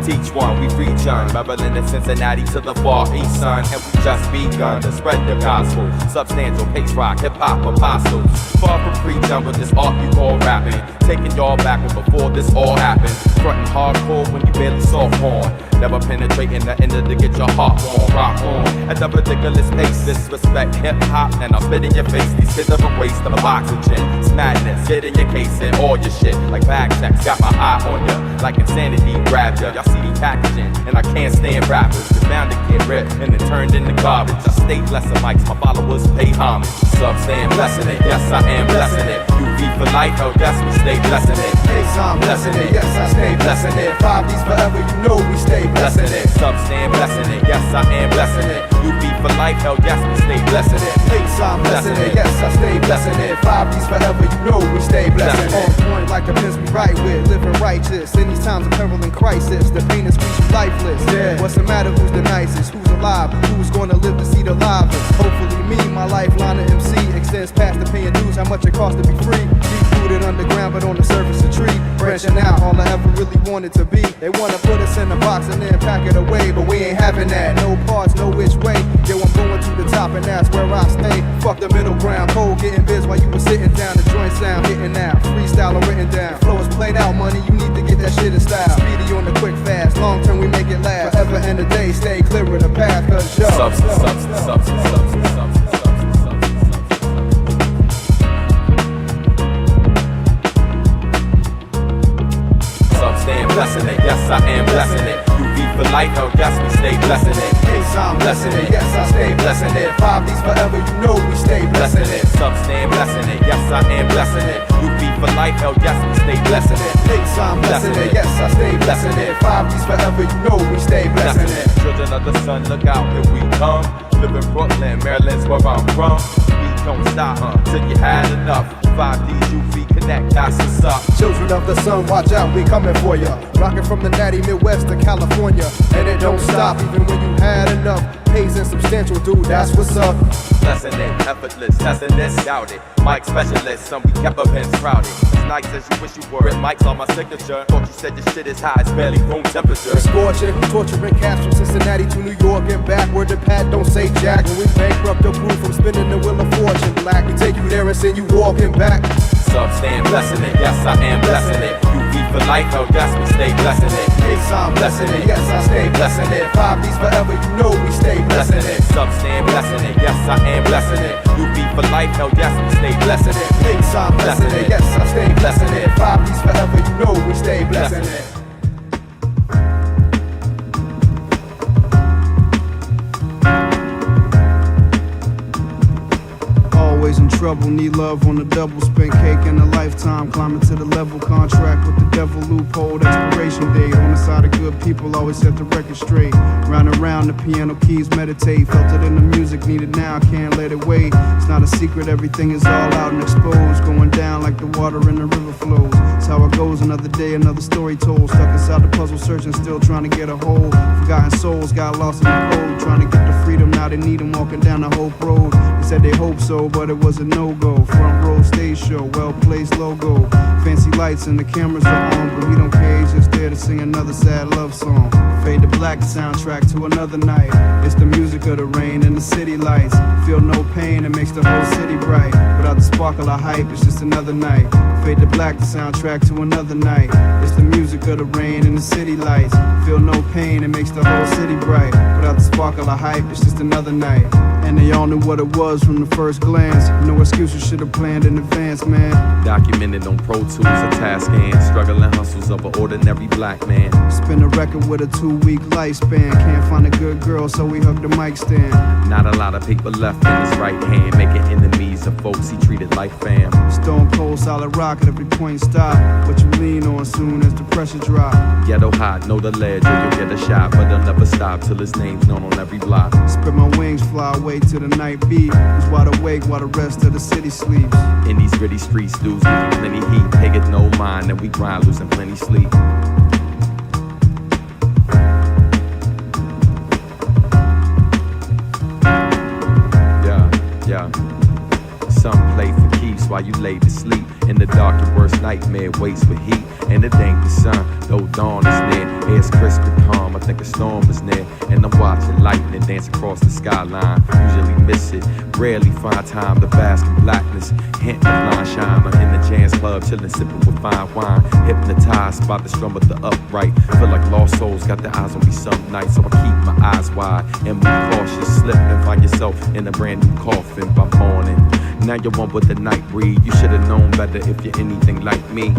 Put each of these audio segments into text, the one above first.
teach one, we reach on Maryland and Cincinnati to the far east, son. And we just begun to spread the gospel. Substantial pace rock, hip-hop apostles. Far from preaching with this art you call rapping. Taking y'all back when before this all happened. Frontin' hardcore when you barely soft porn. Never penetrating the end to get your heart warm. Rock on at the ridiculous pace. Disrespect hip-hop and I'll spit in your face. These kids are a waste of oxygen. It's madness, get in your case and all your shit. Like bag checks, got my eye on ya. Like insanity grabbed ya. Y'all see the packaging and I can't stand rappers. They're bound to get ripped and then turned into garbage. I stay blessing mics, my followers pay homage. Sub stand blessing it, yes I am blessing it. UV for life, oh yes we stay blessing it. Ace, I'm blessing it, yes I stay blessing it. 5Ds forever, you know we stay blessing it. Sub stand blessing it, yes I am blessing it. UV for life, hell yes we stay blessing it. Ace, I'm blessing it, yes I stay blessing it. 5Ds forever, you know we stay blessing it. On point like the pins we right with, living righteous. In these times of peril and crisis, the pain is squeeze you lifeless. Yeah. What's the matter, who's the nicest, who's alive, who's gonna live to see the livest? Hopefully me, my lifeline of MC extends past the paying dues, how much it costs to be free. Deep rooted underground but on the surface a tree. Branching out, all I ever really wanted to be. They wanna put us in a box and then pack it away, but we ain't having that. No parts, no which way. Yo, I'm going to the top and that's where I stay. Fuck the middle ground, cold getting biz while you were sitting down. The joint sound hitting out, freestyle or written down. Flow is played out, money, you need to get that shit in style. Speedy on the quick fast, long term we make it last. Forever and a day, stay clear of the path, cause yo. Stand blessing it, yes I am blessing it. UV for life, oh yes we stay blessing it. Ace, I'm blessing it, yes I stay blessing it. 5Ds forever, you know we stay blessing it. Sub stand blessing it, yes I am blessing it. UV for life, oh yes we stay blessing it. Ace, I'm blessing it, yes I stay blessing it. 5Ds forever, you know we stay blessing it. Children of the sun, look out, here we come. Live in Brooklyn, Maryland's where I'm from. We don't stop till you had enough. 5Ds, UV, connect, that's what's up. Children of the sun, watch out, we coming for ya. Rockin' from the natty Midwest to California. And it don't stop even when you had enough. Pays and substantial, dude, that's what's up. Blessing it, effortless, testing this, doubt it. Mic specialist, some we kept up and crowded. As nice as you wish you were, it mic's on my signature. Thought you said this shit is high, it's barely room temperature. We're scorching, torturing cats from Cincinnati to New York and back. Where the pad don't say jack. When we bankrupt the crew from spinning the wheel of fortune. Black, we take you there and send you walking back. Sub stand blessing it, yes I am blessing it. UV for life, oh yes we stay blessing it. Ace, I'm blessing it, yes I stay blessing it. 5Ds forever, you know we stay blessing it. Sub stand blessing it, yes I am blessing it. UV for life, oh yes we stay blessing it. Ace, I'm blessing it, yes I stay blessing it. 5Ds forever, you know we stay blessing it. Always in trouble, need love on the double. Spent cake in a lifetime, climbing to the level. Contract with the devil, loophole, expiration date. On the side of good people, always set the record straight. Round and round, the piano keys meditate. Felt it in the music, need it now, can't let it wait. It's not a secret, everything is all out and exposed. Going down like the water in the river flows. It's how it goes, another day, another story told. Stuck inside the puzzle, searching, still trying to get a hold. Forgotten souls, got lost in the cold. Trying to get the freedom, now they need them walking down the Hope Road. They said they hope so, but it was a no-go. Front row stage show, well-placed logo. Fancy lights and the cameras are on, but we don't care, he's just there to sing another sad love song. Fade to black, the soundtrack to another night. It's the music of the rain and the city lights. Feel no pain, it makes the whole city bright. Without the sparkle of hype, it's just another night. Fade to black, the soundtrack to another night. It's the music of the rain and the city lights. Feel no pain, it makes the whole city bright. Without the sparkle of hype, it's just another night. And they all knew what it was from the first glance. No excuses, should've planned in advance, man. Documented on Pro Tools, a task hand. Struggling hustles of an ordinary black man. Spin a record with a 2-week lifespan. Can't find a good girl, so we hooked the mic stand. Not a lot of paper left in his right hand. Making enemies of folks he treated like fam. Stone cold, solid rock at every point stop. What you lean on soon as the pressure drop. Ghetto hot, know the ledge, or you'll get a shot. But they'll never stop till his name's known on every block. Spread my wings, fly away to the night beat. Who's wide awake while the rest of the city sleeps. In these gritty streets, dudes give you plenty heat. They get no mind, and we grind, losing plenty sleep. Yeah. Some play for keeps while while you lay to sleep. In the dark, your worst nightmare waits with heat. And it ain't the sun, though dawn is near. Air's crisp and calm, I think a storm is near. And I'm watching lightning dance across the skyline. Usually miss it, rarely find time to bask in blackness. Hint the line shine, I'm in the jazz club, chillin', sippin' with fine wine. Hypnotized by the strum of the upright. Feel like lost souls got their eyes on me some nights, so I keep my eyes wide and move cautious. Slip and find yourself in a brand new coffin by morning. Now you're one with the night breed. You should've known better if you're anything like me.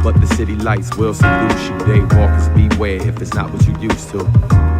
But the city lights will seduce you. Daywalkers beware if it's not what you used to.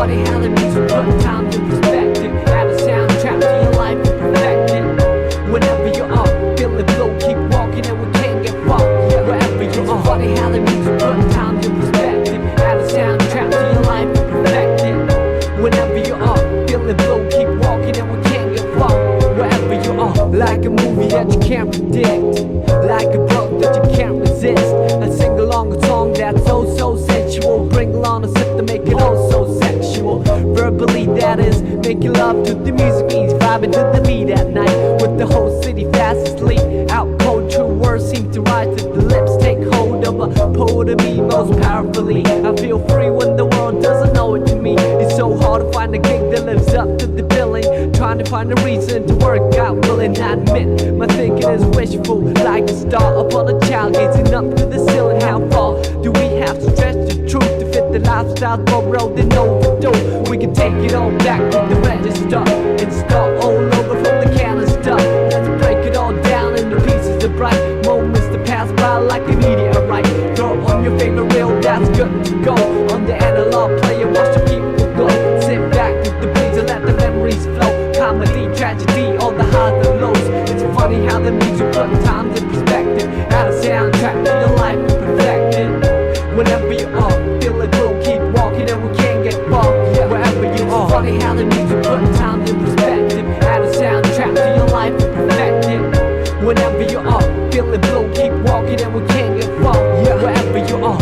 funny how the music put time to perspective. Add a soundtrack to your life and perfect it. Whenever you're up, feeling low, keep walking and we can't get far. Wherever you are, funny how the music put time to perspective. Add a soundtrack to your life and perfect it. Whenever you're up, feeling low, keep walking and we can't get far. Wherever you are, like a movie that you can't predict, like a book that you can't resist. I sing along a song that's so sensual. Bring along a sip to make it all so sexual. Verbally, that is, making love to the music means vibing to the beat at night. With the whole city fast asleep, out cold, true words seem to rise to the lips. Take hold of a poet of me most powerfully. I feel free when the world doesn't know it to me. It's so hard to find a gig that lives up to the billing. Trying to find a reason to work out, willing I admit my thinking is wishful, like a star upon a child gazing up to the ceiling. How far do we have to stretch the truth to fit the lifestyle road and overdue? We can take it all back to the register and start all over from the canister. Let's break it all down into pieces of bright moments that pass by like a meteorite. Throw on your favorite reel, that's good to go. On the analog player, watch the people go. Sit back with the breeze and let the memories flow. Comedy, tragedy, all the highs and lows. It's funny how the music put times in perspective. Add a soundtrack to your life and perfect it. Whenever you are, feel it will keep walking and we can't get far. Wherever you are, funny how the music put times in perspective. Add a soundtrack to your life and perfect it. Whenever you are, feel it will keep walking and we can't get far. Wherever you are.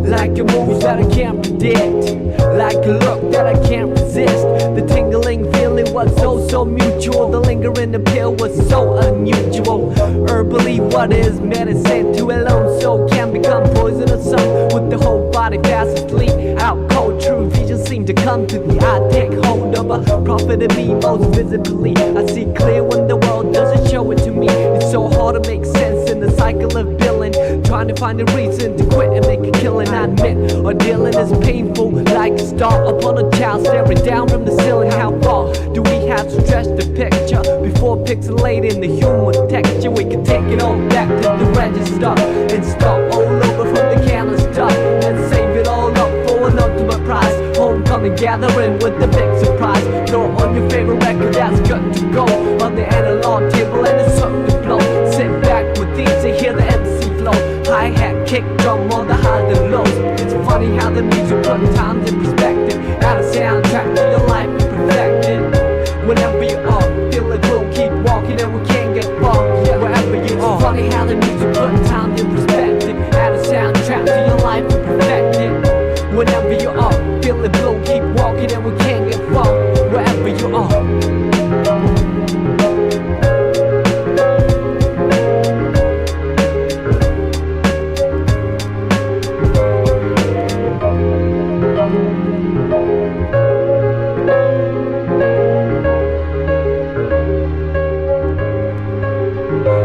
Like a move that I can't predict, like a look that I can't resist. The tingling feeling was so mutual. The lingering appeal was so unusual. Herbally, what is medicine to a lone soul can become poisonous. Some with the whole body fast asleep, out cold. True vision seem to come to the eye. Take hold of a prophet of me most visibly. I see clear when the world doesn't show it to me. It's so hard to make sense in the cycle of billing. Trying to find a reason to quit and make a killing. I admit, our dealing is painful, like a star upon a child staring down from the ceiling. How far do we have to stretch the picture before pixelating the human texture? We can take it all back to the register and start all over from the canister and save it all up for an ultimate prize. Homecoming gathering with the big surprise. Throw on your favorite record that's good to go on the analog table and it's something to blow. Sit back with these and hear the MC flow. Hi-hat, kick drum on the highs and lows. It's funny how the music put times in perspective. Add a soundtrack to your life and perfect it. Whenever you are, feel it will keep walking and we can't get far. Wherever you are, it's funny how the music put times in perspective. Add a soundtrack to your life and perfect it. Whenever you are, feel it will keep walking and we can't get far. Wherever you are.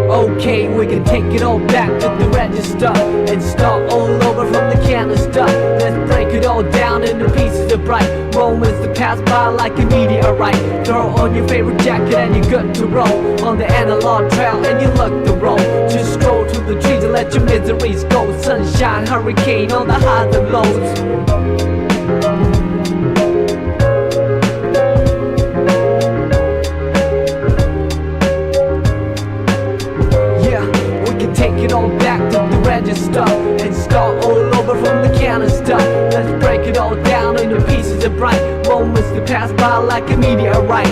Okay, we can take it all back to the register and start all over from the canister. Let's break it all down into pieces of bright moments that pass by like a meteorite. Throw on your favorite jacket and you're good to roll on the analog trail and you look the roll. Just stroll through the trees and let your miseries go. Sunshine, hurricane on the highs and lows. Take it all back to the register and start all over from the canister. Let's break it all down into pieces of bright moments that pass by like a meteorite.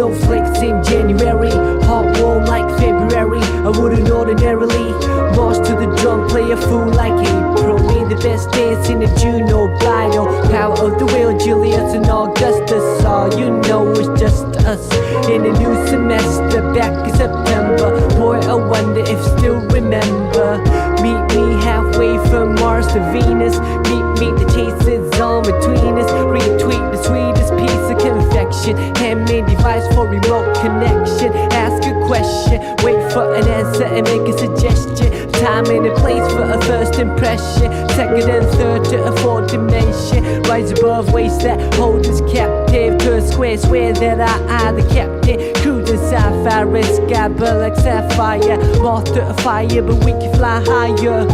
snowflakes in January, heart warm like February. I wouldn't ordinarily march to the drum, play a fool like April. Me the best dance in the June or Bido. Power of the will, Julius and Augustus. All you know is just us in a new semester, back in September. Boy, I wonder if still remember. Meet me halfway from Mars to Venus. Meet the chases on between us. Retweet the sweetest piece of confection. Handmade device for remote connection. Ask a question, wait for an answer and make a suggestion. Time and a place for a first impression. Second and third to a fourth dimension. Rise above ways that hold us captive to a square. Swear that I the captain. Cruising sapphire, sky burn like sapphire. Moth to a fire, but we can fly higher.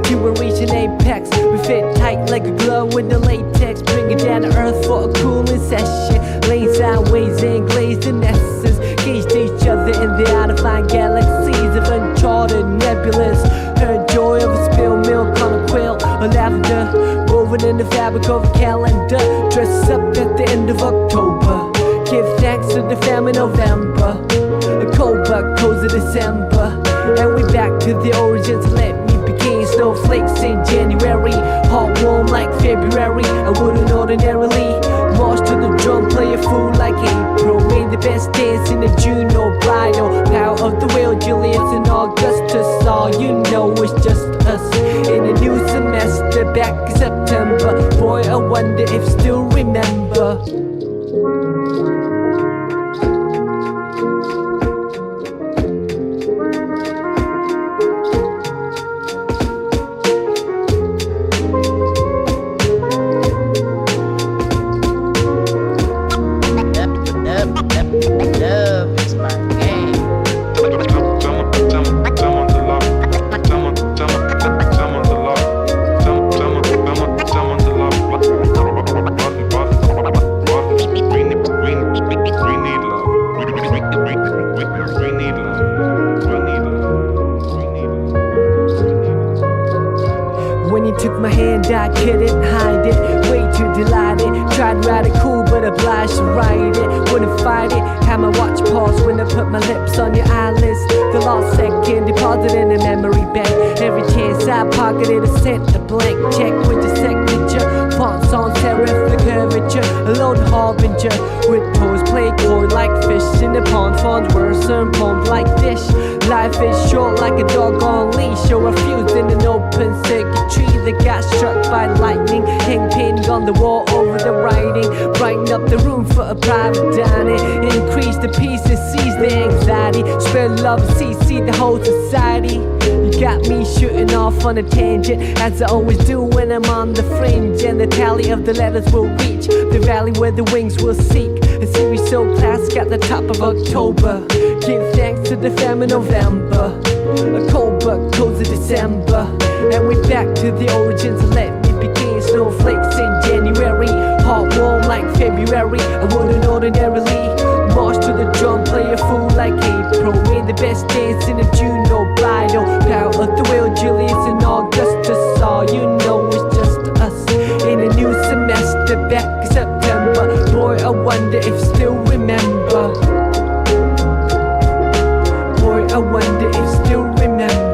You will reach an apex. We fit tight like a glove with the latex. Bring it down to earth for a cooling session. Lane sideways and glazed in essence. Gauged each other in the out-of-line galaxies of uncharted nebulas. Heard joy of a spilled milk on a quilt or lavender. Woven in the fabric of a calendar. Dress up at the end of October. Give thanks to the famine November. A cold but cozy December. And we back to the origins. Let me begin. Snowflakes in January, heart warm like February. I wouldn't ordinarily march to the drum, play a fool like April. Made the best dance in the June or Bridal. Power of the will, Julius and Augustus. All you know is just us in a new semester, back in September. Boy, I wonder if still remember. Love is my game. When you took my hand, I couldn't hide it. Way too delighted. Tried to ride it cool, but obliged to ride it. Wouldn't fight it. Had my watch pause when I put my lips on your eyelids. The lost second deposited in a memory bank. Every chance I pocketed, I sent a blank check with your signature. Fonts on serif, the curvature. A lone harbinger with toes play coy like fish in the pond. Fond words and poems like dish. Life is short like a dog on leash. Or a fuse in an open circuitry that got struck by lightning. Hang pinned on the wall over the writing. Brighten up the room for a private dining. Increase the pieces, seize the anxiety. Spread love and see the whole society. You got me shooting off on a tangent, as I always do when I'm on the fringe. And the tally of the letters will reach the valley where the wings will seek. A series so classic at the top of October. Give thanks to the famine November. A cold but cozy December. And we're back to the origins. Let me begin. Snowflakes in January, heart warm like February. I wouldn't ordinarily march to the drum, play a fool like April. Made the best dance in a June or Bridal. Power of the will, Julius and Augustus. All you know is just us in a new semester, back in September. Boy, I wonder if still remember. Boy, I wonder if still remember.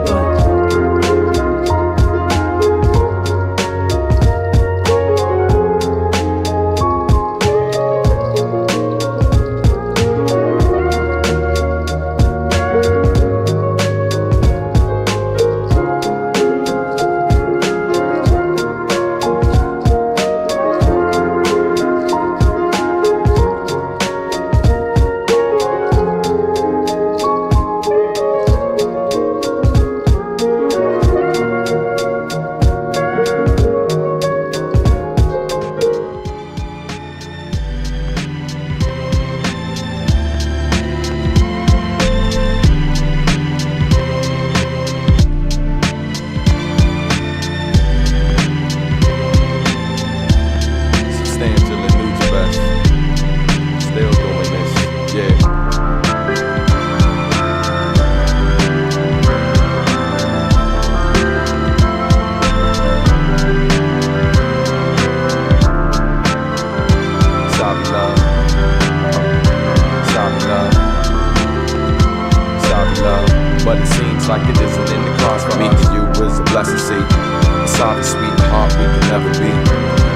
seems like it isn't in the cards for me. You is a blessing, see. A solid, sweetheart we can never be.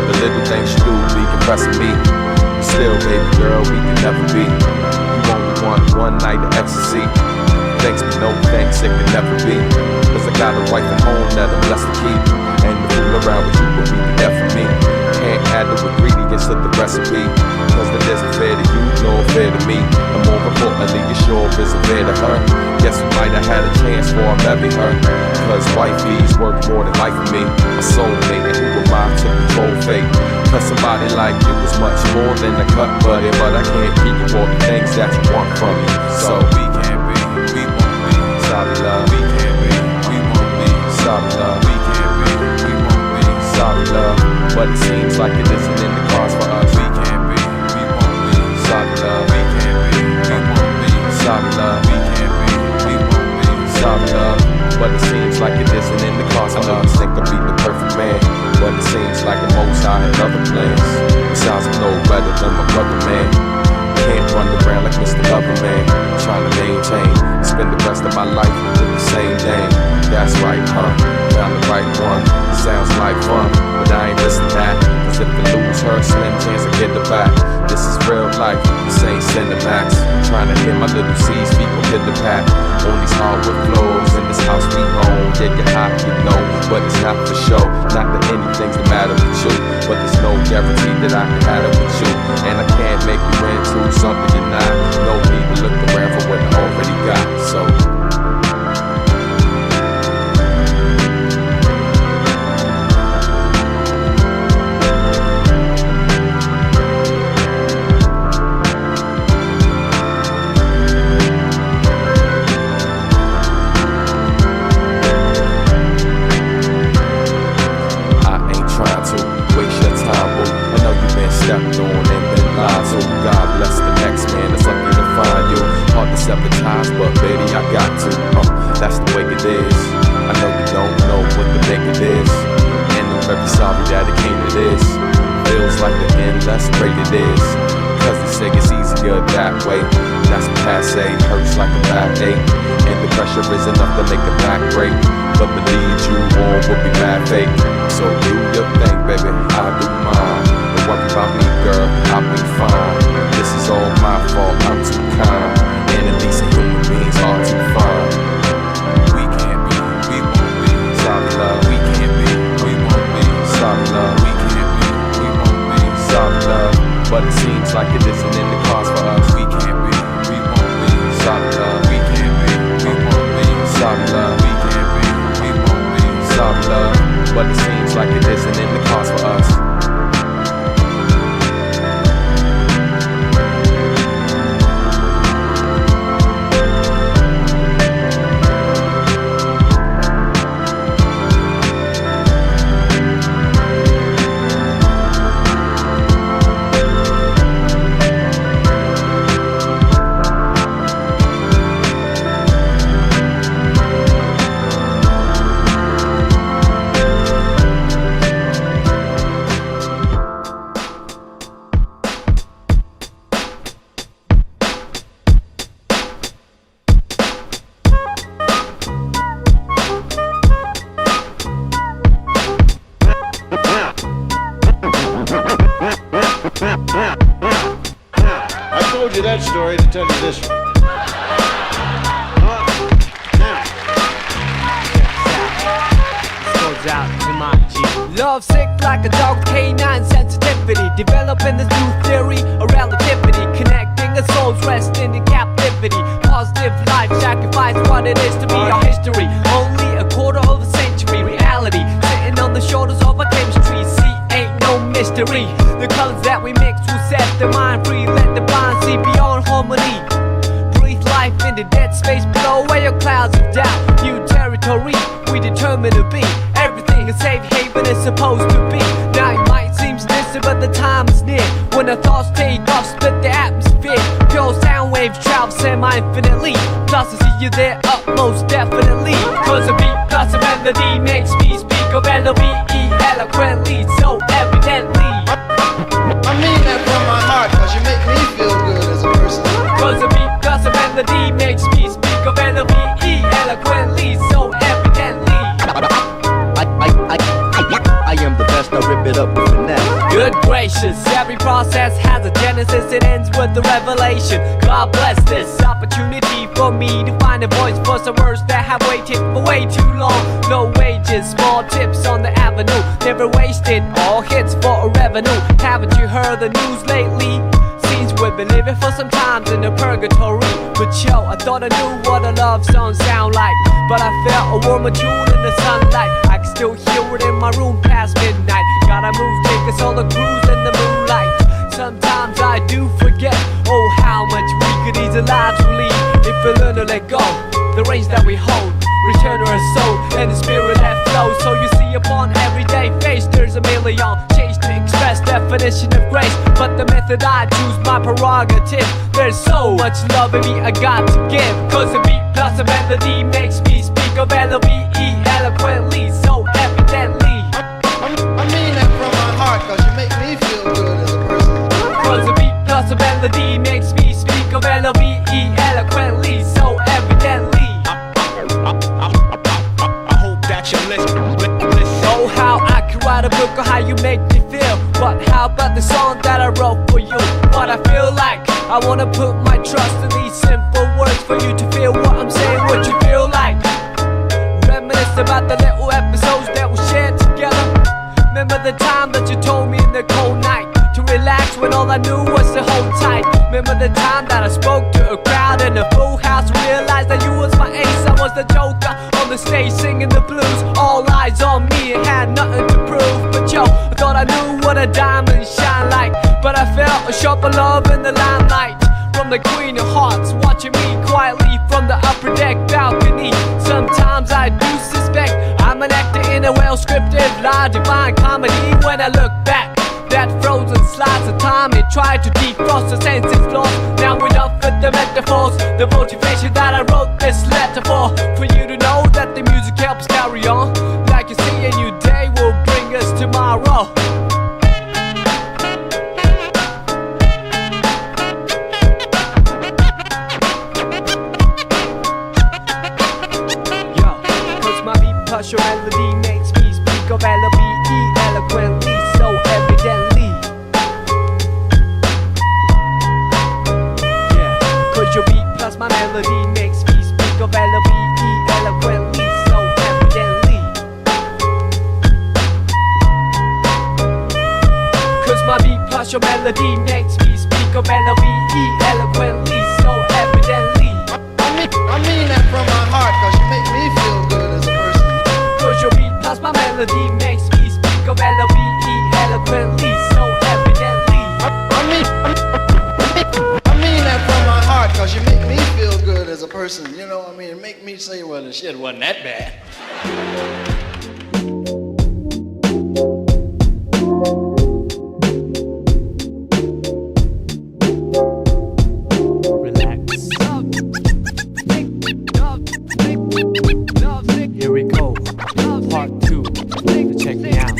The little things you do be compressing me. Still, baby girl, we can never be. You only want one night of ecstasy. Thanks but no thanks, it can never be. Cause I got a wife at home that I'm blessed to keep. And to fool around with you will be the death for me. Can't add the ingredients of the recipe. Cause that isn't fair to you, nor fair to me. And more importantly, your sure isn't fair to her. Guess we might have had a chance for I marry her. Cause wifey's worth more than life for me. A soulmate, and who am I to control fate? Cause somebody like you is much more than a cut buddy. But I can't keep you all the things that you want from me. So we can't be, we won't be. Sorry love, we can't be, we won't be. Sorry love, we can't be, we won't be. Sorry love, but it seems like it isn't in the cards for us. We can't be, we won't be. Sorry love, we can't be, we won't be. Sorry love, we can't be, we won't be. Sorry love, but it seems like it isn't in the cards for us. I know you think I'll be the perfect man, but it seems like the most I had other plans. Besides, I'm no better than my brother, man. Can't run around like Mr. Loverman, trying to maintain, spend the rest of my life with the same dame. That's right, huh? Found the right one. Sounds like fun, but I ain't listening to that. Cause if I lose her, slim chance I get her back. This is real life, this ain't Cinemax. Trying to hit my little C's, feet gon' hit the pack. On these hardwood floors, in this house we own. Yeah, you're hot, you know, but it's not for show. Not that anything's the matter with you, but there's no guarantee that I can have it with you. And I can't make you into something you're not. No need to look around for what I already got, so stepped on and been lied to. God bless the next man that's lucky to find you. Hard to sabotage, but baby, I got to. That's the way it is. I know you don't know what the make it is. And I'm very sorry that it came to this. Feels like the end, let's pray it is. Cause they say it's easier that way. That's passe, hurts like a backache. And the pressure is enough to make a back break. But the lead you on will be mad fake. So do your thing, baby, I'll do mine. Don't worry about me, girl, I'll be fine. This is all my fault, I'm too kind. And at least human beings are too fine. We can't be, we won't be. Sorry love, we can't be, we won't be. Sorry love, we can't be, we won't be. Sorry love, but it seems like it isn't in the cards for us. We can't be, we won't be. Sorry love, we can't be, we won't be. Sorry love, we can't be, we won't be. Sorry love, but it seems like it isn't in the cards for us. I told you that story to tell you this one. Goes out to my G. Love sick like a dog, canine sensitivity. Developing this new theory of relativity. Connecting a soul's resting in captivity. Positive life sacrifice what it is to be our history. Only a quarter of a century reality. Sitting on the shoulders of our chemistry. See, ain't no mystery. The colors that we mix will set the mind free. Let the blind see beyond harmony. Breathe life in the dead space below where your clouds of doubt. New territory we determine to be. Everything a safe haven is supposed to be. Now it might seem distant but the time is near. When our thoughts take off, split the atmosphere. Pure sound waves travel semi-infinitely. Plus I see you there up most definitely. Cause a beat plus a melody makes me speak of L-O-V-E eloquently, so evidently. I mean that from my heart, cause you make me feel good as a person. Cause a beat plus a melody makes me speak of L-O-V-E eloquently, Genesis, it ends with the revelation. God bless this opportunity for me to find a voice for some words that have waited for way too long. No wages, small tips on the avenue, never wasted, all hits for a revenue. Haven't you heard the news lately? Seems we've been living for some times in a purgatory. But yo, I thought I knew what a love song sound like, but I felt a warmer tune in the sunlight. I can still hear it in my room past midnight. Gotta move, take us on a cruise in the moonlight. Sometimes I do forget, oh how much we could ease our lives we lead if we learn to let go. The reins that we hold, return to our soul and the spirit that flows. So you see upon everyday face there's a million change to express definition of grace, but the method I choose my prerogative. There's so much love in me I got to give, cause the beat plus the melody makes me speak of L-O-V-E eloquently, so evidently. I mean that from my heart, cause you make me feel good as a person. Cause the beat plus the melody makes me speak of L-O-V-E eloquently, so evidently. I hope that you listen. Oh, how I could write a book on how you make me feel, but how about the song that I wrote for you? What I feel like, I wanna put my trust in these simple words for you to feel what I'm saying, what you feel like. Reminisce about the little episodes that we shared together. Remember the time that you told me in the cold night to relax when all I knew was to hold tight. Remember the time that I spoke to a crowd in a full house, realized that you was my ace, I was the joker on the stage singing the blues. All eyes on me and had nothing to prove, but yo, I thought I knew what a diamond shine like, but I felt a sharper love in the limelight from the Queen of Hearts, watching me quietly from the upper deck balcony. Sometimes I do suspect I'm an actor in a well-scripted lie, divine comedy. When I look back, that frozen slice of time, it tried to defrost the senses lost. Now enough with the metaphors, the motivation that I wrote this letter for you to know that the music helps carry on. Like you see, a new day will bring us tomorrow. Yo, cause my beat plus your melody makes me speak of L-O-V-E eloquently, so evidently. Yeah, cause your beat plus my melody makes me speak of L-O-V-E eloquently, so evidently. Cause my beat plus your melody makes me speak of L-O-V-E eloquently, so evidently. I mean that from my heart, cause you make me feel good as a person. Cause your beat plus my melody makes me speak of L-O-V-E eloquently, so evidently. I mean that from my heart, cause you make me feel good as a person. You know, I mean, make me say, well, the shit wasn't that bad. Relax. Here we go. Part 2. Check me out.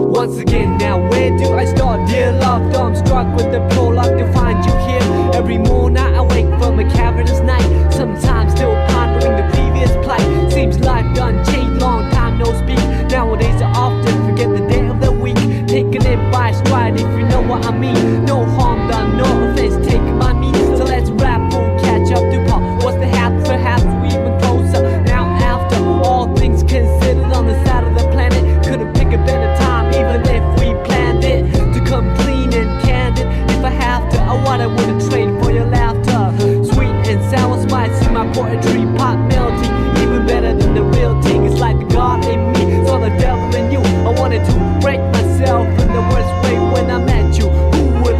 Once again, now where do I start? Dear love, I'm struck with the prologue to find you here. Every morning I wake from a cavernous night, sometimes still pondering the previous plight. Seems life done changed, long time no speak. Nowadays I often forget the day of the week, taking it by stride if you know what I mean. No harm done, no offense taken by me. So let's rap, we'll catch up to Paul. What's the half? Perhaps we even closer. Now after all things considered on the side of the planet, couldn't pick a better time even if we planned it to come clean and candid. If I have to, what I wouldn't trade for your laughter. Sweet and sour spice in my poetry, pop melody, even better than the real thing. It's like the God in me, so the devil in you. I wanted to break myself in the worst way when I met you. Who would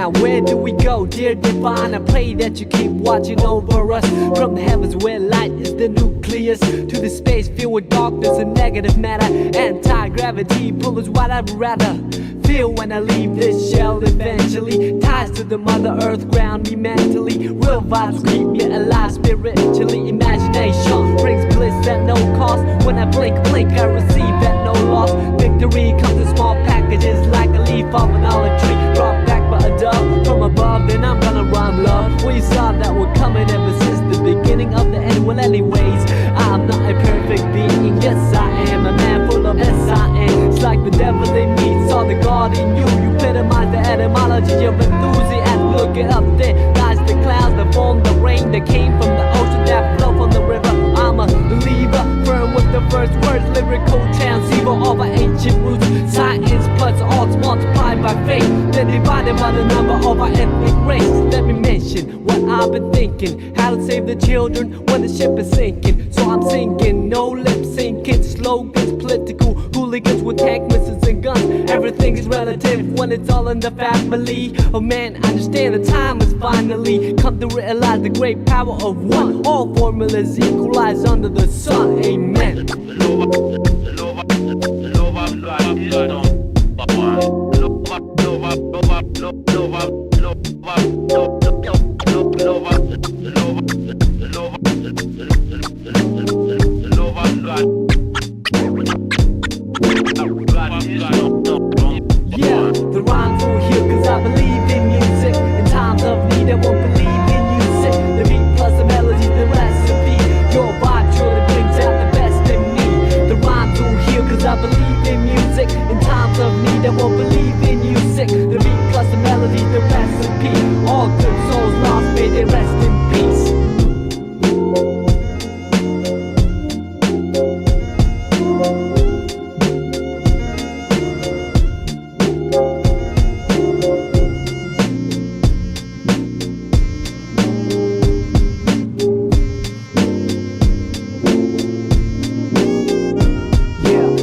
Now where do we go, dear divine? I pray that you keep watching over us. From the heavens where light is the nucleus, to the space filled with darkness and negative matter. Anti-gravity pull is what I'd rather feel when I leave this shell eventually. Ties to the mother earth ground me mentally. Real vibes keep me alive spiritually. Imagination brings bliss at no cost. When I blink, I receive at no loss. Victory comes in small packages like a leaf off an olive tree, brought back by a dove from above. Then I'm gonna rhyme love. We saw that we're coming ever since the beginning of the end. Well anyways, I'm not a perfect being. Yes I am a man full of S-I-N. It's like the devil in me saw the God in you. You epitomize the etymology of enthusiasm. Look it up there, guys, the clouds that form the rain that came from the ocean that flow from the river. I'm a believer, firm with the first words, lyrical transceiver of our ancient roots. Science plus arts multiplied by faith, then divided by the number of our ethnic race. Let me mention what I've been thinking, how to save the children when the ship is sinking. So I'm singing, no lip syncing, slogans, political hooligans with tank missiles and guns. Everything is relative when it's all in the family. Oh man, I understand the time has finally come to realize the great power of one. All formulas equalize under the sun. Amen. Yeah, the rhymes will heal cause I believe in music. In times of need I won't believe in music. The beat plus the melody, the recipe. Your vibe truly brings out the best in me. The rhymes will heal cause I believe in music. In times of need I won't believe in music. The beat plus the melody, the recipe. All good souls lost, may they rest in peace.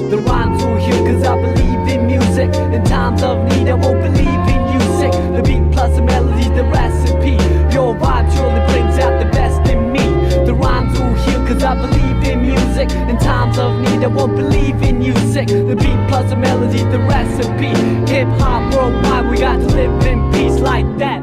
The rhymes will heal cause I believe in music. In times of need I won't believe in music. The beat plus the melody, the recipe. Your vibe surely brings out the best in me. The rhymes will heal cause I believe in music. In times of need I won't believe in music. The beat plus the melody, the recipe. Hip hop worldwide, we got to live in peace like that.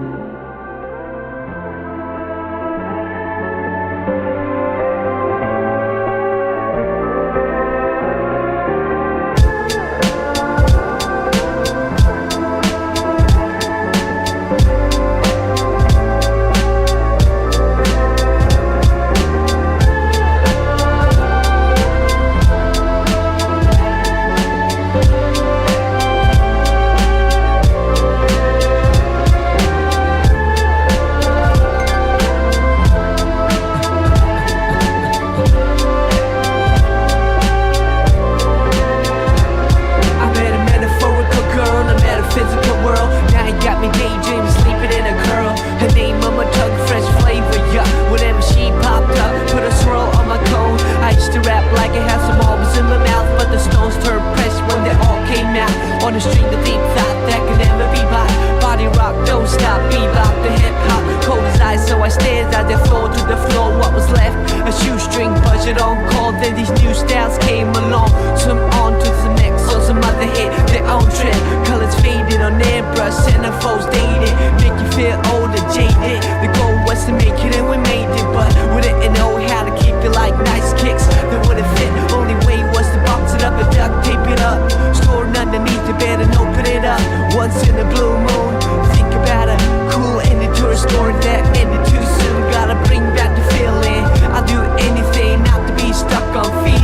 On the street, the deep thought that can never be bought. Body rock, don't stop, bebop, the hip hop. Cold as ice, so I stared as they fall to the floor. What was left? A shoestring budget on call. Then these new styles came along. Some on to the next, so some other hit their own trend. Colors faded on airbrush, centerfolds dated. Make you feel old and jaded. The goal was to make it and we made it, but we didn't know how to keep it like nice kicks that wouldn't fit. Only way was to box it up and duct tape it up. Stored underneath the bed and open it up. Once in a blue moon, think about a cool ending to a story that ended too soon. Gotta bring back the feeling. I'll do anything not to be stuck on feeling.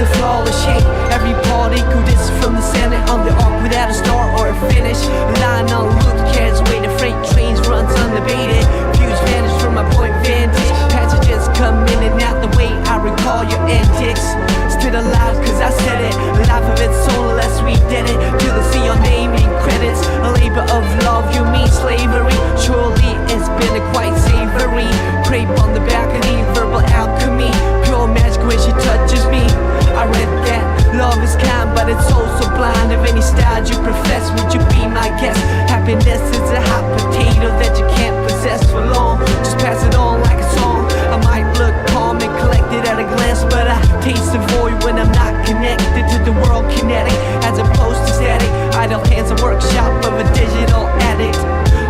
a flawless shape. Every particle is from the center on the arc without a start or a finish. Line on route carries away the freight trains runs unabated. Views vanish from my point vantage. Passages come in and out the way I recall your antics. Still alive cause I said it. Life of its soul unless we did it. Till they see your name in credits. A labor of love, you mean slavery. Surely it's been a quite savory. Crepe on the balcony, verbal alchemy. Pure magic when she touches me. I read that love is kind but it's also blind. Of any style you profess, would you be my guest? Happiness is a hot potato that you can't possess for long. Just pass it on like a song. I might look calm and collected at a glance, but I taste the void when I'm not connected to the world kinetic. As opposed to static, idle hands a workshop of a digital addict.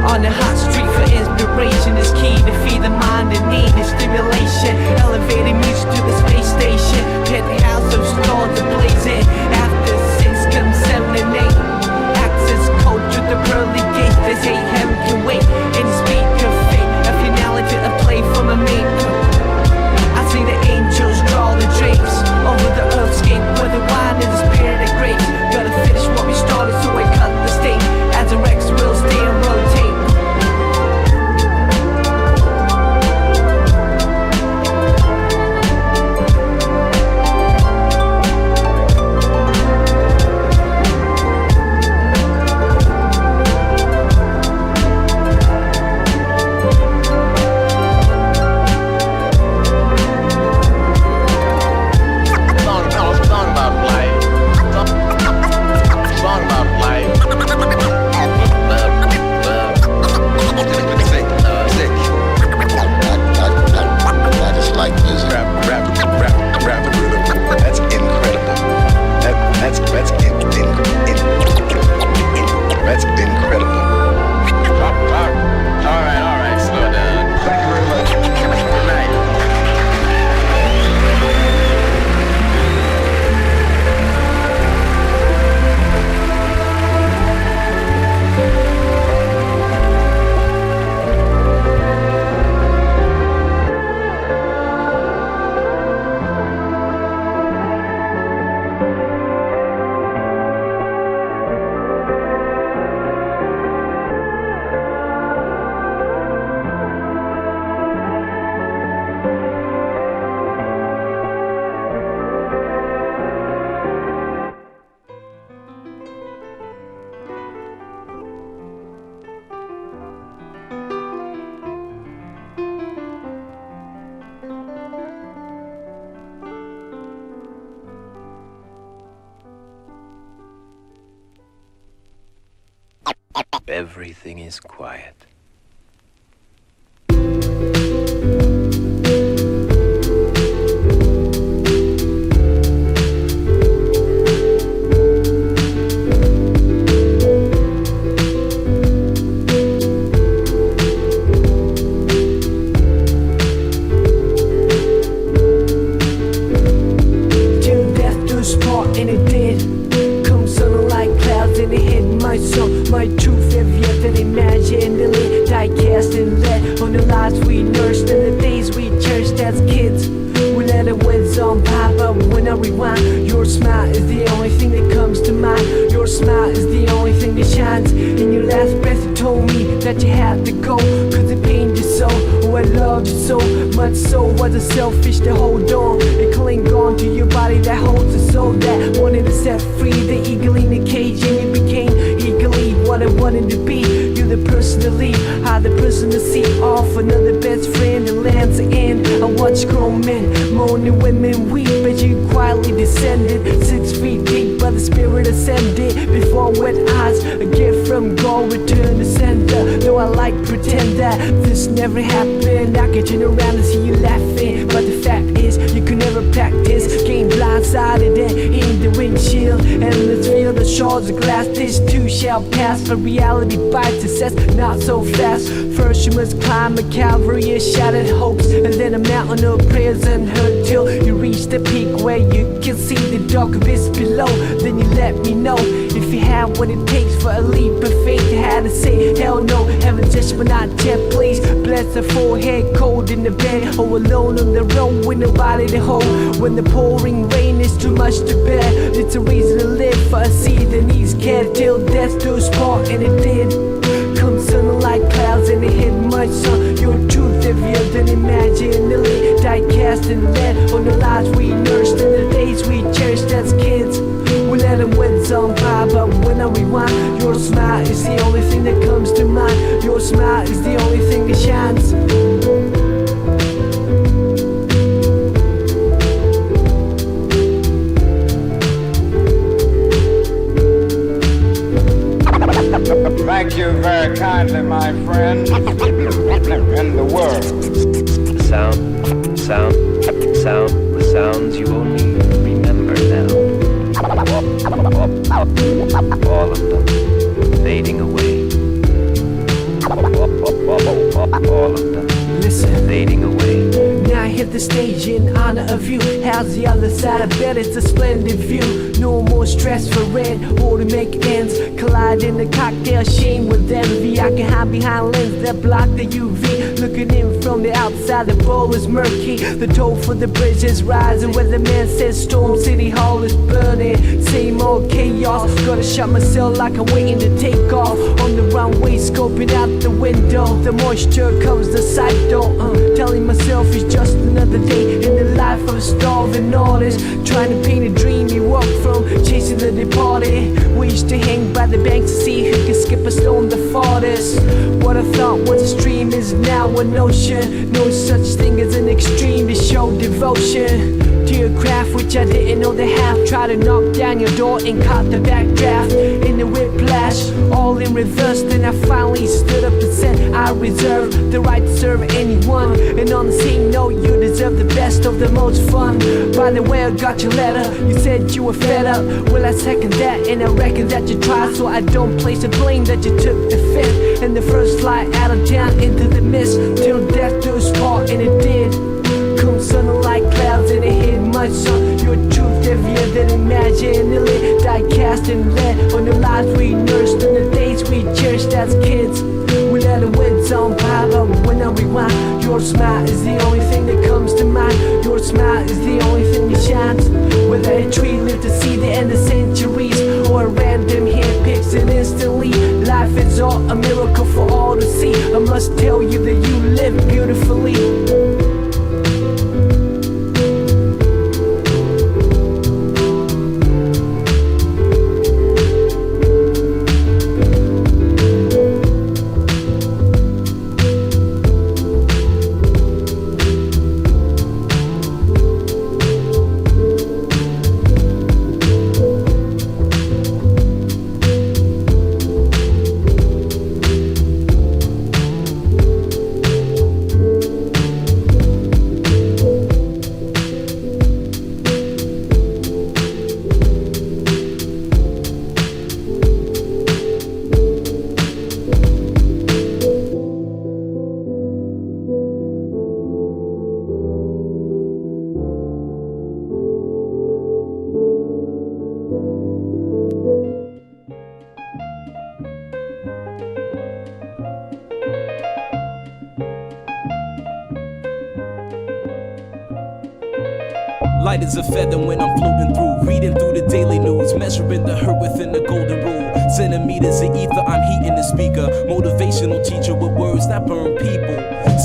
On the hot street for inspiration is key to feed the mind in need of stimulation. Elevating music to the space station. Penthouse of stars ablazing. After 6 comes 7 and 8. Access code to the pearly gates. They say heaven can wait. Any speed of fate. A finality, a play from a mate. I see the angels draw the drapes over the earthscape where the wine and the spirit of grapes. Gotta finish what we started, so I cut the state. As the Rex will stay and rotate. Everything is quiet. Till death do us part, and it did. Come sun like clouds and it hit my soul. My truth have yet to imagine. The lit die cast and let on the lives we nursed and the days we cherished as kids. We let the winds on by, but when I rewind, your smile is the only thing that comes to mind. Your smile is the only thing that shines. In your last breath you told me that you had to go, cause it pained you so. Oh, I loved you so much, so wasn't selfish to hold on and cling on to your body that holds a soul that wanted to set free. The eagle in the cage and you became eagerly what I wanted to be. You're the person to lead, I the person to see off. Another best friend that lands the end. I watch grown men moaning, women weep as you quietly descended 6 feet deep, but the spirit ascended before wet eyes. A gift from God returned to sender. Though I like pretend that this never happened, I can turn around and see you laughing, but the fact is you could never practice. Game blindsided and in the windshield, and let's feel the the shards of glass. This too shall pass, but reality bites success not so fast. First you must climb a Calvary of shattered hopes, and then a mountain of prayers unheard, till you reach the peak where you can see the dark abyss below. Then you let me know if you have what it takes for a leap of faith. You had to say hell no, heaven just but not yet, please. Bless the forehead, cold in the bed, or alone on the road with nobody to hold. When the pouring rain is too much to bear, it's a reason to live for a seed that needs care, till death do us part, and it did. Come sun like clouds and it hit much sun. Your truth heavier than imaginary. Die cast and lead on the lives we nursed and the days we cherished as kids. We let them win some pie, but when I rewind, your smile is the only thing that comes to mind. Your smile is the only thing that shines. Thank you very kindly, my friend. In the world. The sounds you only remember now. All of them fading away. All of them fading away. Now I hit the stage in honor of you. How's the other side? I bet it's a splendid view. No more stress for rent or to make ends. Collide in the cocktail sheen with envy. I can hide behind lenses that block the UV. Looking in from the outside, the bowl is murky. The toll for the bridge is rising. Where the man says Storm City Hall is burning. Same old chaos. Gotta shut myself like I'm waiting to take off. On the runway, scoping out the window. The moisture covers the sight door. Telling myself it's just another day in the life of a starving artist. Trying to paint a dream he walked from, chasing the departed. We used to hang by the banks to see who can skip a stone the farthest. What I thought was a stream is now an ocean. No such thing as an extreme to show devotion to your craft, which I didn't know they have. Try to knock down your door and caught the backdraft in the whiplash, all in reverse. Then I finally stood up and said I reserve the right to serve anyone. And on the same note, you deserve the best of the most fun. By the way, I got your letter. You said you were fed up. Well, I second that, and I reckon that you tried, so I don't place the blame that you took the fifth and the first flight out of town into the mist, till death do us part, and it did. Come sun like clouds and it hit much sun. Your truth heavier than imaginary. Die cast and lead on the lives we nursed and the days we cherished as kids. We let it win some pie, but when I rewind, your smile is the only thing that comes to mind. Your smile is the only thing that shines. Whether a tree lived to see the end of centuries, or a random hand picks it instantly, life is all a miracle for all to see. I must tell you that you live beautifully. Light as a feather when I'm floating through, reading through the daily news, measuring the hurt within the golden rule. Centimeters of ether, I'm heating the speaker. Motivational teacher with words that burn people.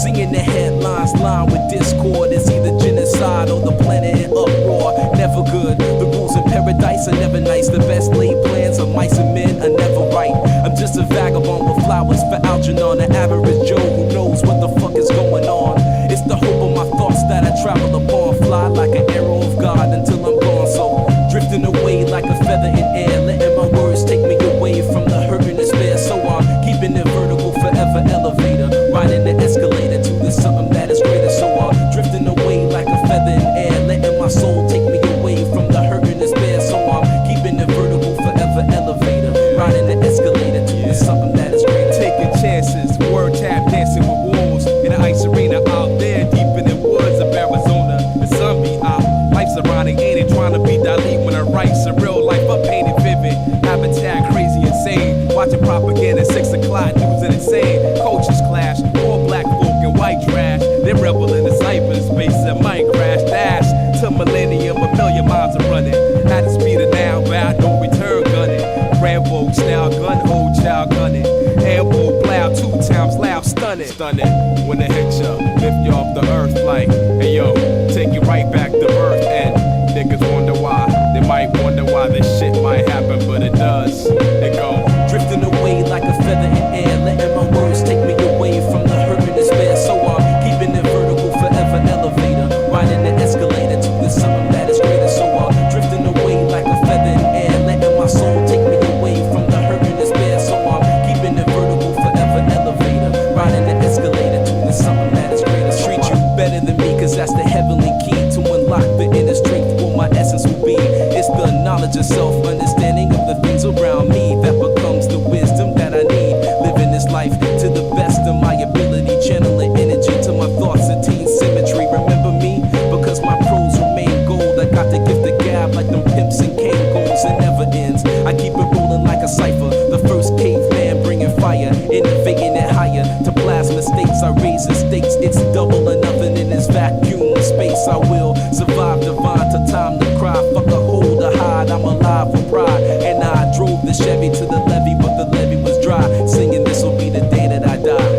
Singing the headlines, line with discord. It's either genocide or the planet in uproar. Never good. The rules in paradise are never nice. The best laid plans of mice and men are never right. I'm just a vagabond with flowers for Algernon, an average Joe who knows what the fuck is going on. It's the hope of my thoughts that I travel upon. Fly like an arrow of God until I'm gone. So drifting away like a feather in air, letting my words take me away from the hurt and despair. So I'm keeping it vertical, forever elevator, riding the escalator to the something that is greater. So I'm drifting away like a feather in air, letting my soul take me away from the hurt and despair. So I'm keeping stunning when it hits ya. Lift you off the earth like, hey yo, take you right back to earth. And niggas wonder why. They might wonder why this shit might happen, but it does. It go Drifting away like a feather in air, letting my words take me away from the hurt and despair. So I'm keeping it vertical, forever elevator, riding the escalator to the something that is greater. So I'm drifting away like a feather in air, letting my soul take me away from the hurt and despair. So I'm keeping it vertical, forever elevator, riding the escalator to the something that is greater. Treat you better than me, cause that's the heavenly key to unlock the inner strength. What my essence will be, it's the knowledge of self, understanding of the things around me that becomes the wisdom that I need. Living this life to the best of my ability, channeling energy to my thoughts, attain symmetry. Remember me, because my prose remain gold. I got the gift of gab like them pimps and cane goals. It never ends, I keep it rolling like a cipher. The first caveman bringing fire, innovating it higher to plasma states. I raise the stakes, it's double or nothing in this vacuum of space. I will survive divine to time to cry. Fuck a hold or hide, I'm alive with pride. And I drove the Chevy to the levee, but the levee was dry. Singing this will be the day that I die.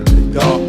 shadow in the dark.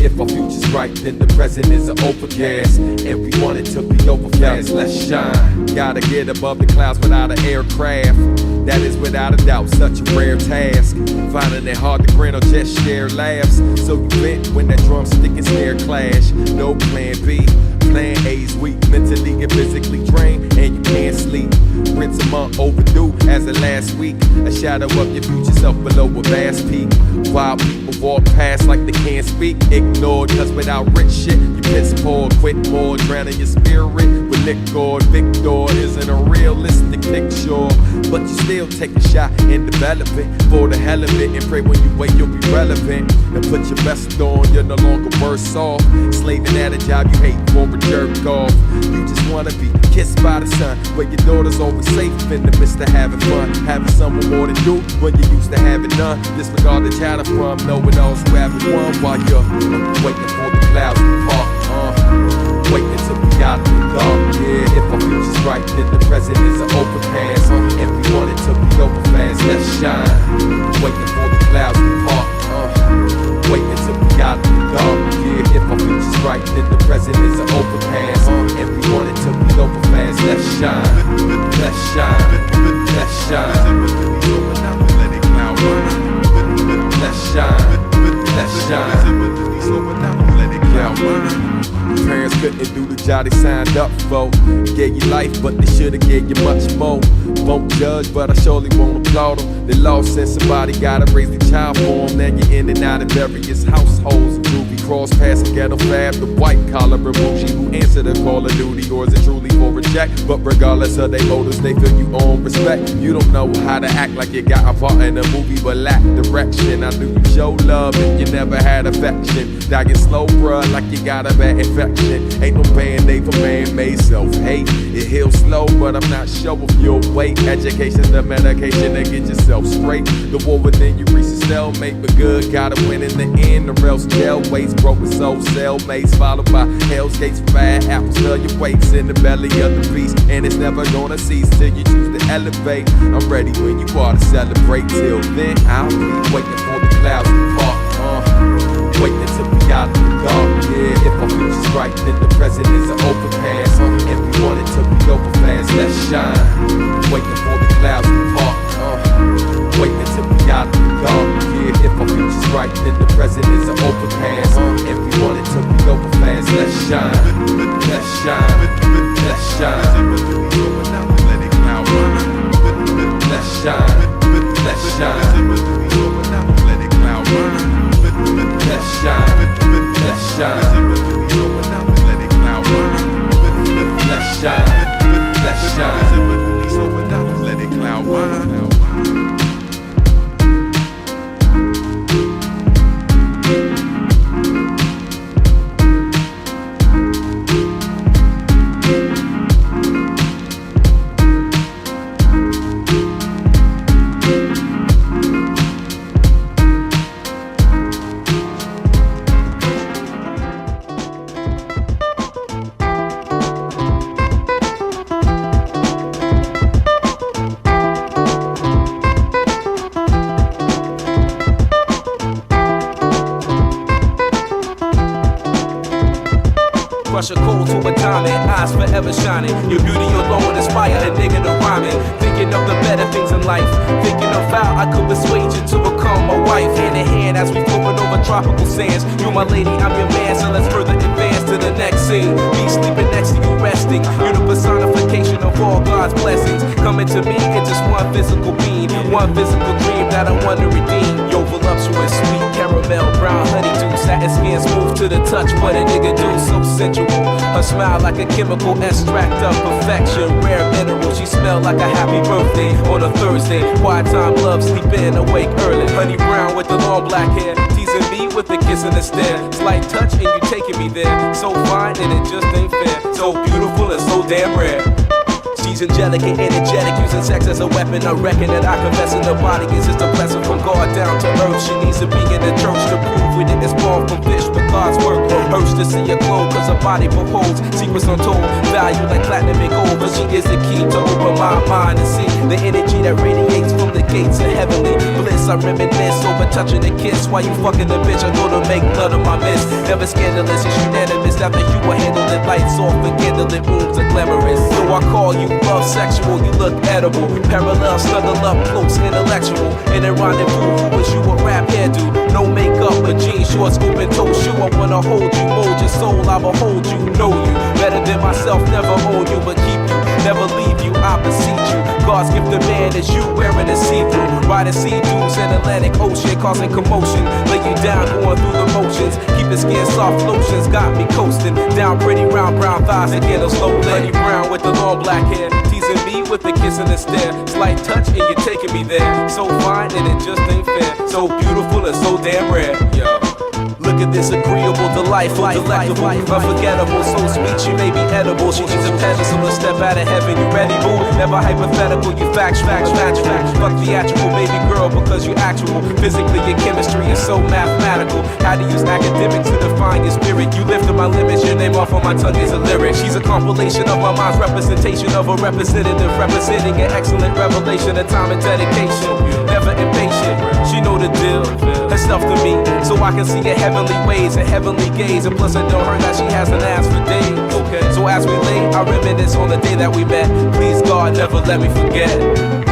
If our future's bright, then the present is an overcast. And we want it to be over fast, let's shine. Gotta get above the clouds without an aircraft. That is without a doubt such a rare task. Finding it hard to grin or just share laughs. So you vent when that drumstick and snare clash. No plan B, plan A's weak. Mentally and physically drained, and you can't sleep. Rinse a month overdue as of last week. A shadow of your future self below a vast peak. While people walk past like they can't speak. Ignored, cause without rich shit, you piss poor, quit more, drowning your spirit with liquor. Victor isn't a realistic picture, but you still take a shot and develop it for the hell of it, and pray when you wake you'll be relevant. And put your best on, you're no longer worse off. Slaving at a job you hate for a jerk off. You just wanna be kissed by the sun, where your daughter's always safe in the midst of having fun. Having someone more to do when you used to have it none. Disregard the chatter from know-it-alls who haven't won while you're waiting for the clouds to part. Waiting till we out of the dark. Yeah, if our future's bright, then the present is an overpass. And we want it to be over fast, let's shine. Waiting for the clouds to part. Waiting till we out of the dark. Yeah, if our future's bright, then the present is an overpass. And we want it to be over fast, let's shine. Let's shine. Let's shine. Let's shine. Let's shine. Parents couldn't do the job they signed up for. Gave you life, but they should've gave you much more. Won't judge, but I surely won't applaud them. They lost since somebody gotta raise the child for them. Now you're in and out of various households. Juvie cross passing ghetto fab, the white collar and bougie who answer the call of duty, or is it truly for a check? But regardless of their motives, they feel you own respect. You don't know how to act like you got a part in a movie, but lack direction. I knew you show love if you never had affection. Dying slow, bruh, like you got a bad infection. Ain't no band-aid for man-made self-hate. It heals slow, but I'm not sure if you'll wait. Education's the medication to get yourself straight. The war within you reaches stalemate, but good gotta win in the end, or else jail waits. Broken soul cellmates, followed by hell's gates. Bad apples fill your weights in the belly of the beast, and it's never gonna cease till you choose to elevate. I'm ready when you are to celebrate. Till then, I'll be waiting for the clouds to part. Waiting till we out of the dark. Yeah, if our future's bright, then the present is an overpass. And we want it to be over fast, let's shine. Waiting for the clouds to part. Waiting till we out of the dark. Yeah, if our future's bright, then the present is an overpass. And we want it to be over fast, let's shine. Let's shine. Let's shine. Let's shine. Let's shine. Let's shine, let's shine. Let's shine, let's shine. Let it cloud burn. Crush a coal to a diamond, eyes forever shining. Your beauty alone inspire a nigga to rhyming. Thinking of the better things in life, thinking of how I could persuade you to become my wife. Hand in hand as we floating over tropical sands. You my lady, I'm your man, so let's further advance to the next scene. Me sleeping next to you, resting. You're the personification of all God's blessings. Coming to me in just one physical being, one physical dream that I want to redeem. Yo, voluptuous, sweet caramel, brown honeydew, satin skin smooth to the touch. What a nigga do, so sensual. Her smile like a chemical extract of perfection. Rare mineral, she smell like a happy birthday on a Thursday. Quiet time, love, sleeping, awake early. Honey brown with the long black hair, teasing me with a kiss and a stare. Slight touch and you taking me there. So fine and it just ain't fair. So beautiful and so damn rare. She's angelic and energetic, using sex as a weapon. I reckon that I confess in the body is just a blessing from God down to earth. She needs to be in the church to prove we didn't spawn from fish, but God's work. Hurts to see her glow, cause her body beholds secrets untold, value like platinum and gold. But she is the key to open my mind and see the energy that radiates from the gates of heavenly bliss. I reminisce over touching a kiss while you fucking the bitch. I go to make none of my miss. Never scandalous, it's unanimous. After you were handled, the lights off and candlelit rooms are glamorous. So I call you love sexual, you look edible. Parallel, snuggle up close, intellectual. In a rendezvous, who wish you a rap hairdo? No makeup, but jeans, shorts, open toe shoe. I wanna hold you, mold your soul, I behold you, know you better than myself, never own you, but keep you, never leave you, I beseech you. God's gift to man is you wearing a see-through, riding sea-dunes in Atlantic Ocean, causing commotion, lay you down, going through the motions, keep your skin soft, lotions got me coasting, down pretty round brown thighs again, a slow lady brown with the long black hair, teasing me with the kiss and the stare, slight touch and you're taking me there, so fine and it just ain't fair, so beautiful and so damn rare, yo. Look at this agreeable, delightful, delectable, unforgettable, so sweet she may be edible. She needs a pedestal, a step out of heaven. You ready, boo? Never hypothetical, you facts. Fuck theatrical, baby girl, because you actual. Physically, your chemistry is so mathematical. How to use academics to define your spirit. You lifted my limits, your name off on my tongue is a lyric. She's a compilation of my mind's representation of a representative, representing an excellent revelation of time and dedication. Never impatient, she know the deal. Herself to me, so I can see her heavenly ways and heavenly gaze. And plus I know her that she hasn't asked for days. Okay. So as we lay, I reminisce on the day that we met. Please God, never let me forget.